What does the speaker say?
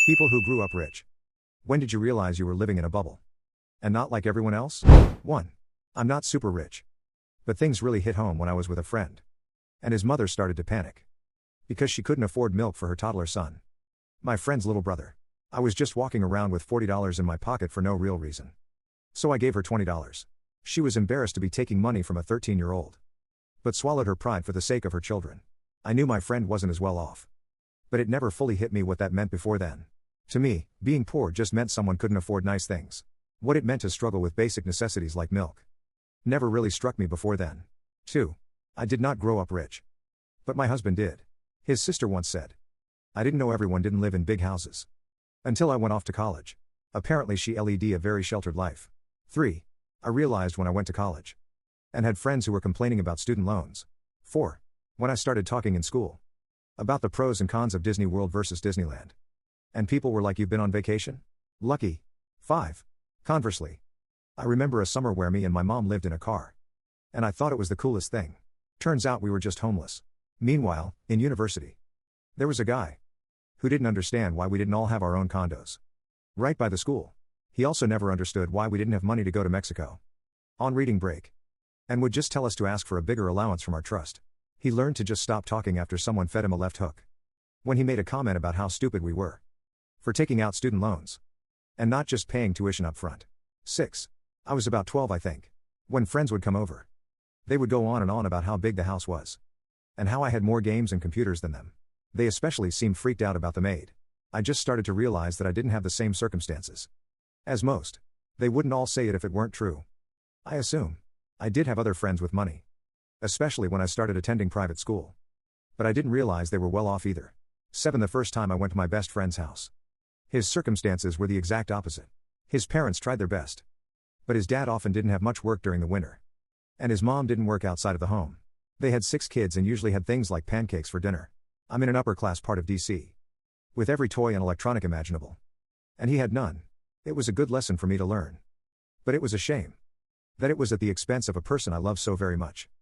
People who grew up rich. When did you realize you were living in a bubble? And not like everyone else? 1. I'm not super rich. But things really hit home when I was with a friend. And his mother started to panic. Because she couldn't afford milk for her toddler son. My friend's little brother. I was just walking around with $40 in my pocket for no real reason. So I gave her $20. She was embarrassed to be taking money from a 13-year-old. But swallowed her pride for the sake of her children. I knew my friend wasn't as well off. But it never fully hit me what that meant before then. To me, being poor just meant someone couldn't afford nice things. What it meant to struggle with basic necessities like milk never really struck me before then. 2. I did not grow up rich. But my husband did. His sister once said, I didn't know everyone didn't live in big houses. Until I went off to college. Apparently she led a very sheltered life. 3. I realized when I went to college. And had friends who were complaining about student loans. 4. When I started talking in school. About the pros and cons of Disney World versus Disneyland. And people were like, you've been on vacation? Lucky. 5. Conversely. I remember a summer where me and my mom lived in a car. And I thought it was the coolest thing. Turns out we were just homeless. Meanwhile, in university. There was a guy. Who didn't understand why we didn't all have our own condos. Right by the school. He also never understood why we didn't have money to go to Mexico. On reading break. And would just tell us to ask for a bigger allowance from our trust. He learned to just stop talking after someone fed him a left hook. When he made a comment about how stupid we were. For taking out student loans. And not just paying tuition up front. 6. I was about 12 I think. When friends would come over. They would go on and on about how big the house was. And how I had more games and computers than them. They especially seemed freaked out about the maid. I just started to realize that I didn't have the same circumstances. As most. They wouldn't all say it if it weren't true. I assume. I did have other friends with money. Especially when I started attending private school. But I didn't realize they were well off either. 7. The first time I went to my best friend's house. His circumstances were the exact opposite. His parents tried their best. But his dad often didn't have much work during the winter. And his mom didn't work outside of the home. They had 6 kids and usually had things like pancakes for dinner. I'm in an upper class part of DC. With every toy and electronic imaginable. And he had none. It was a good lesson for me to learn. But it was a shame. That it was at the expense of a person I love so very much.